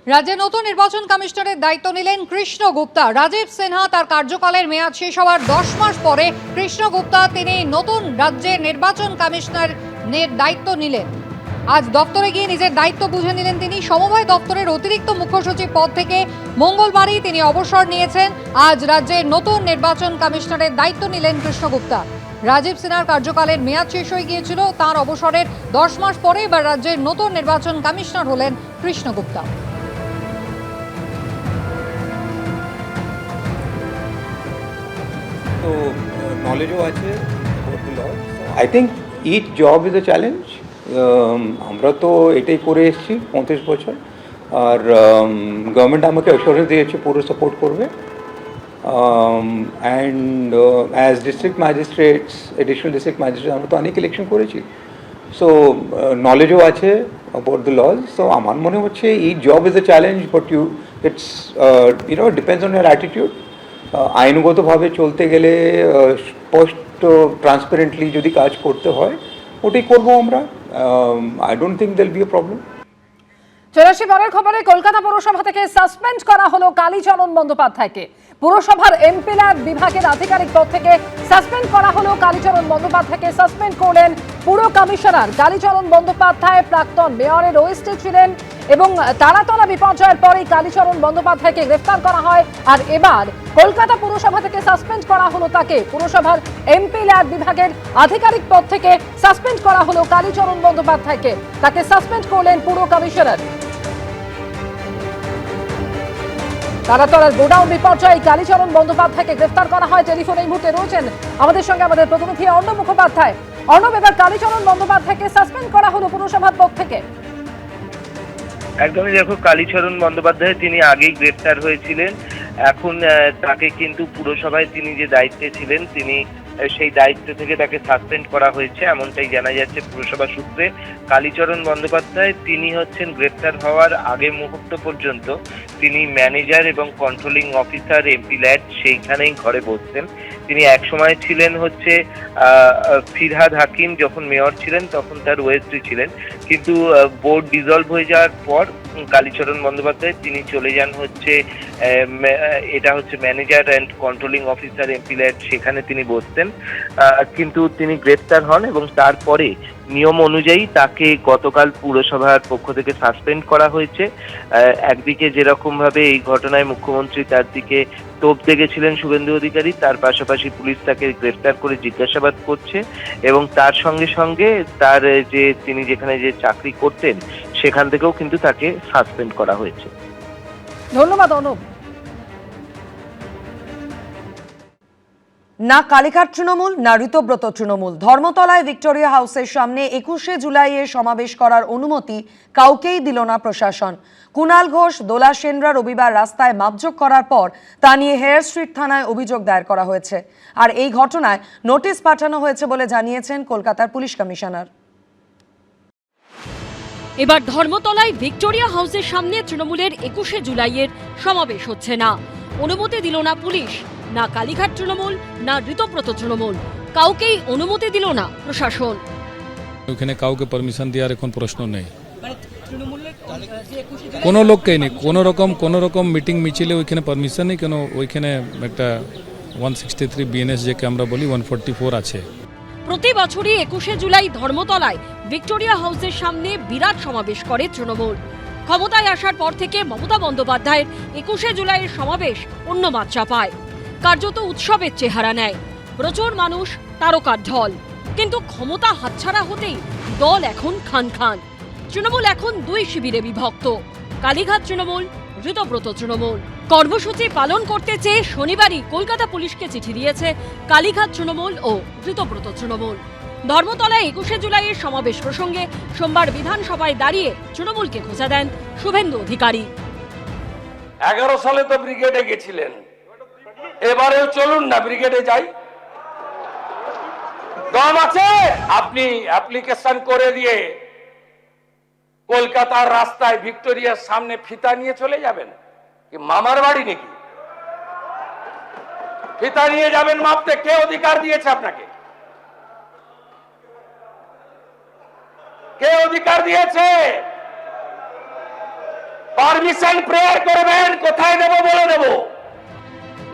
রাজ্যে নতুন নির্বাচন কমিশনারের দায়িত্ব নিলেন কৃষ্ণ গুপ্তা। রাজীব সিনহা তার কার্যকালের মেয়াদ শেষ হওয়ার 10 মাস পরে কৃষ্ণ গুপ্তা তিনি নতুন রাজ্যের নির্বাচন কমিশনারের দায়িত্ব নিলেন। আজ দপ্তরে গিয়ে নিজের দায়িত্ব বুঝে নিলেন তিনি। সমবায় দপ্তরের অতিরিক্ত মুখ্য সচিব পদ থেকে মঙ্গলবারই তিনি অবসর নিয়েছেন। আজ রাজ্যের নতুন নির্বাচন কমিশনারের দায়িত্ব নিলেন কৃষ্ণ গুপ্তা। রাজীব সিনহার কার্যকালের মেয়াদ শেষ হয়ে গিয়েছিল, তার অবসরের 10 মাস পরে এবার রাজ্যের নতুন নির্বাচন কমিশনার হলেন কৃষ্ণ গুপ্তা। So knowledge আছে about the law. I think each job is a challenge. আমরা তো এটাই করে এসেছি 35 বছর, আর গভর্নমেন্ট আমাকে অ্যাসুরেন্স দিয়েছে পুরো সাপোর্ট করবে। And as district magistrates, additional district magistrate আমরা তো অনেক ইলেকশন করেছি, সো নলেজও আছে অ্যাবাউট দ্য লজ। সো আমার মনে হচ্ছে এই job is a challenge, but it's depends on year attitude. আইনগতভাবে চলতে গেলে স্পষ্ট ট্রান্সপারেন্টলি যদি কাজ করতে হয় ওটাই করবো আমরা। I don't think there be a problem. চৌরাশি পরের খবরে কলকাতা পৌরসভা থেকে সাসপেন্ড করা হলো কালীচরণ বন্দ্যোপাধ্যায়কে। পুরসভার এমপি ল্যাব বিভাগের আধিকারিক পদ থেকে সাসপেন্ড করা হলো কালীচরণ বন্দ্যোপাধ্যায়কে। সাসপেন্ড করলেন পুর কমিশনার কালীচরণ বন্দ্যোপাধ্যায়। প্রাক্তন মেয়রের ওয়েস্টে ছিলেন এবং তারাতলা বিপর্যয়ের পরেই কালীচরণ বন্দ্যোপাধ্যায়কে গ্রেফতার করা হয়। আর এবার কলকাতা পুরসভা থেকে সাসপেন্ড করা হলো তাকে। পুরসভার এমপি ল্যাব বিভাগের আধিকারিক পদ থেকে সাসপেন্ড করা হলো কালীচরণ বন্দ্যোপাধ্যায়কে। তাকে সাসপেন্ড করলেন পুর কমিশনার। তারাতলার গোডাউন বিপর্যয়ে কালীচরণ বন্দ্যোপাধ্যায়কে গ্রেফতার করা হয়। টেলিফোনে এই মুহূর্তে রয়েছেন আমাদের সঙ্গে আমাদের প্রতিনিধি অর্ণব মুখোপাধ্যায়। অর্ণব, এবার কালীচরণ বন্দ্যোপাধ্যায়কে সাসপেন্ড করা হলো পুরসভার পদ থেকে। একদমই, দেখো, কালীচরণ বন্দ্যোপাধ্যায় তিনি আগেই গ্রেফতার হয়েছিলেন। এখন তাকে কিন্তু পুরসভায় তিনি যে দায়িত্বে ছিলেন তিনি সেই দায়িত্ব থেকে তাকে সাসপেন্ড করা হয়েছে, এমনটাই জানা যাচ্ছে পুরসভা সূত্রে। কালীচরণ বন্দ্যোপাধ্যায় তিনি হচ্ছেন গ্রেফতার হওয়ার আগে মুহূর্ত পর্যন্ত তিনি ম্যানেজার এবং কন্ট্রোলিং অফিসার এমপি ল্যাড সেইখানেই ঘরে বসতেন। তিনি এক সময় ছিলেন হচ্ছে ফিরহাদ হাকিম যখন মেয়র ছিলেন তখন তার ওয়েস্টে ছিলেন, কিন্তু বোর্ড ডিসলভ হয়ে যাওয়ার পর কালীচরণ বন্দ্যোপাধ্যায় তিনি চলে যান হচ্ছে এটা হচ্ছে manager and controlling officer MP lad, সেখানে তিনি বসতেন। কিন্তু তিনি গ্রেফতার হন এবং তারপরে নিয়ম অনুযায়ী তাকে গতকাল পুরসভার পক্ষ থেকে সাসপেন্ড করা হয়েছে। একদিকে যেরকম ভাবে এই ঘটনায় মুখ্যমন্ত্রী তার দিকে তোপ দেখেছিলেন শুভেন্দু অধিকারী, তার পাশাপাশি পুলিশ তাকে গ্রেফতার করে জিজ্ঞাসাবাদ করছে এবং তার সঙ্গে সঙ্গে তার যে তিনি যেখানে যে চাকরি করতেন সেখান থেকেও কিন্তু তাকে সাসপেন্ড করা হয়েছে। ধন্যবাদ অর্ণব। না কালীঘাট তৃণমূল না ঋতব্রত তৃণমূল। ধর্মতলায় ভিক্টোরিয়া হাউসের সামনে 21শে জুলাইয়ে সমাবেশ করার অনুমতি কাউকেই দিল না প্রশাসন। কুণাল ঘোষ, দোলা সেনরা রবিবার রাস্তায় মাপজোক করার পর তা নিয়ে হেয়ার স্ট্রিট থানায় অভিযোগ দায়ের করা হয়েছে। আর এই ঘটনায় নোটিশ পাঠানো হয়েছে বলে জানিয়েছেন কলকাতার পুলিশ কমিশনার। এবার ধর্মতলায় ভিক্টোরিয়া হাউসের সামনে তৃণমূলের 21শে জুলাইয়ের সমাবেশ হচ্ছে না। অনুমতি দিল না পুলিশ, না কালীঘাট তৃণমূল না ঋতব্রত তৃণমূল, কাউকেই অনুমতি দিল না প্রশাসন। ওখানে কাউকে পারমিশন দেওয়ার এখন প্রশ্ন নেই, কোনো লোককেই নেই। কোনো রকম মিটিং মিছিলে ওইখানে পারমিশন নেই, কেন ওইখানে একটা 163 বিএনএস যেকে আমরা বলি 144 আছে। প্রতি বছরই 21শে জুলাই ধর্মতলায় ভিক্টোরিয়া হাউসের সামনে বিরাট সমাবেশ করে তৃণমূল। ক্ষমতায় আসার পর থেকে মমতা বন্দ্যোপাধ্যায়ের 21শে জুলাইয়ের সমাবেশ অন্য মাত্রা পায়, কার্যত উৎসবের চেহারা নেয়। প্রচুর মানুষ, তারকার ঢল। কিন্তু ক্ষমতা হাতছাড়া হতেই দল এখন খান খান। তৃণমূল এখন দুই শিবিরে বিভক্ত, কালীঘাট তৃণমূল, ঋতব্রত তৃণমূল। কর্মসূচি পালন করতে চেয়ে শনিবারই কলকাতা পুলিশকে চিঠি দিয়েছে কালীঘাট তৃণমূল ও ঋতব্রত তৃণমূল। ধর্মতলায় 21শে জুলাইয়ের সমাবেশ প্রসঙ্গে সোমবার বিধানসভায় দাঁড়িয়ে তৃণমূলকে খোঁচা দেন শুভেন্দু অধিকারী। 11 সালে তো ব্রিগেডে গেছিলেন, এবারেও চলুন না ব্রিগেডে যাই, দম আছে। আপনি অ্যাপ্লিকেশন করে দিয়ে কলকাতার রাস্তায় ভিক্টোরিয়ার সামনে ফিতা নিয়ে চলে যাবেন? কি মামার বাড়ি নাকি? ফিতা নিয়ে যাবেন মাপতে? কে অধিকার দিয়েছে আপনাকে? কে অধিকার দিয়েছে? পারমিশন প্রেয়ার করবেন, কোথায় দেবো বলে দেবো।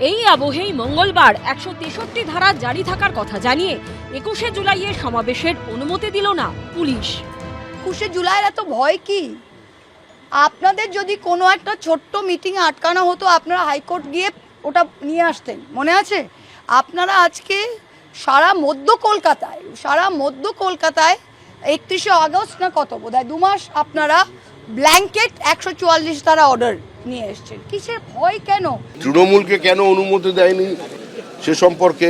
এই আবহেই মঙ্গলবার 163 ধারা জারি থাকার কথা জানিয়ে 21শে জুলাইয়ের সমাবেশের অনুমতি দিল না পুলিশ। 21শে জুলাইয়ের এত ভয় কি? আপনাদের যদি কোনো একটা ছোট্ট মিটিংয়ে আটকানো হতো, আপনারা হাইকোর্ট গিয়ে ওটা নিয়ে আসতেন, মনে আছে? আপনারা আজকে সারা মধ্য কলকাতায় 31শে আগস্ট না কত বোধহয় 2 মাস আপনারা ব্ল্যাঙ্কেট 144 ধারা অর্ডার নিয়ে এসছেন। কিসের ভয় কেন? তৃণমূলকে কেন অনুমতি দেয়নি সে সম্পর্কে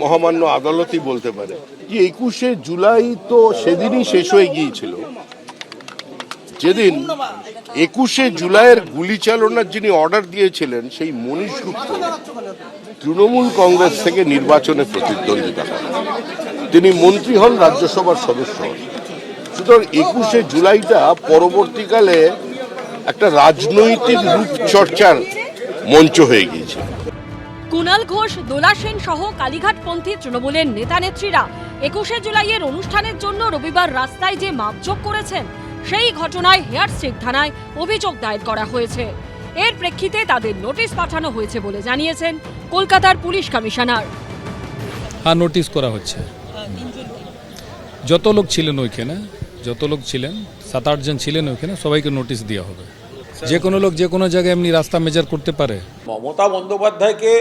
মহামান্য আদালতই বলতে পারে। যে 21শে জুলাই তো সেদিনই শেষ হয়ে গিয়েছিল, যেদিন 21শে জুলাইয়ের গুলি চালনার যিনি অর্ডার দিয়েছিলেন সেই মনীশ গুপ্ত তৃণমূল কংগ্রেস থেকে নির্বাচনে প্রতিদ্বন্দ্বিতা করেন, তিনি মন্ত্রী হন, রাজ্যসভার সদস্য হন। সুতরাং 21শে জুলাইটা পরবর্তীকালে একটা রাজনৈতিক রূপচর্চার মঞ্চ হয়ে গিয়েছে। কুণাল ঘোষ, দোলা সেন সহ কালীঘাটপন্থী তৃণমূলের নেতা নেত্রীরা 21শে জুলাইয়ের অনুষ্ঠানের জন্য রবিবার রাস্তায় যে মাপজোক করেছেন, সেই ঘটনায় হেয়ার স্ট্রিট থানায় অভিযোগ দায়ের করা হয়েছে। এর প্রেক্ষিতে তাদের নোটিশ পাঠানো হয়েছে বলে জানিয়েছেন কলকাতার পুলিশ কমিশনার। হ্যাঁ, নোটিশ করা হচ্ছে। যত লোক ছিলেন 7-8 জন ছিলেন ওইখানে, সবাইকে নোটিশ দেওয়া হবে। যে কোনো লোক যে কোনো জায়গায় এমনি রাস্তা মেজার করতে পারে। মমতা বন্দ্যোপাধ্যায়কে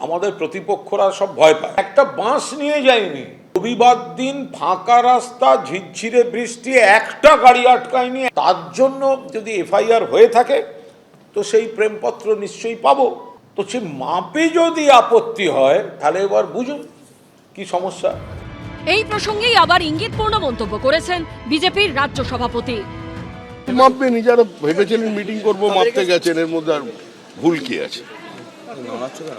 আমাদের প্রতিপক্ষরা সব ভয় পায়। একটা বাঁশ নিয়ে যায়নি। রবিবার দিন ফাঁকা রাস্তা, ঝিরঝিরে বৃষ্টি, একটা গাড়ি আটকায়নি। তার জন্য যদি এফআইআর হয়ে থাকে তো সেই প্রেমপত্র নিশ্চয়ই পাবো। তো সে মাপে যদি আপত্তি হয় তাহলে এবার বুঝুন কি সমস্যা। এই প্রসঙ্গেই আবার ইঙ্গিতপূর্ণ মন্তব্য করেছেন বিজেপির রাজ্য সভাপতি। মাপবে, নিজেরা ভেবেছিলেন মিটিং করবো, মাপতে গেছেন, এর মধ্যে আর ভুল কি আছে?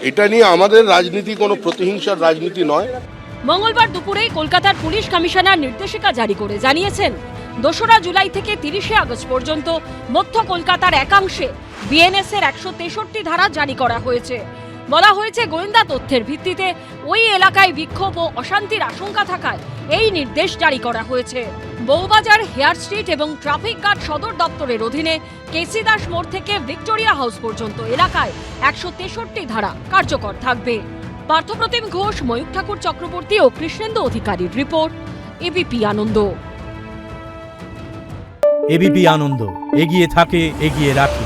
এটা নিয়ে আমাদের রাজনীতি কোনো প্রতিহিংসার রাজনীতি নয়। মঙ্গলবার দুপুরেই কলকাতার পুলিশ কমিশনার নির্দেশিকা জারি করে জানিয়েছেন, 2রা জুলাই থেকে 30শে আগস্ট পর্যন্ত মধ্য কলকাতার একাংশে বিএনএস এর 163 ধারা জারি করা হয়েছে। বলা হয়েছে, গোয়েন্দা তথ্যের ভিত্তিতে ওই এলাকায় বিক্ষোভ ও অশান্তির আশঙ্কা থাকায় এই নির্দেশ জারি করা হয়েছে। বউবাজার, হেয়ার স্ট্রিট এবং ট্রাফিক গার্ড সদর দপ্তরের অধীনে কেসি দাস মোড় থেকে ভিক্টোরিয়া হাউস পর্যন্ত এলাকায় 163 ধারা কার্যকর থাকবে। পার্থপ্রতিম ঘোষ, ময়ূক ঠাকুর চক্রবর্তী ও কৃষ্ণেন্দু অধিকারীর রিপোর্ট, এবিপি আনন্দ। এবিপি আনন্দ, এগিয়ে থাকে, এগিয়ে রাখে।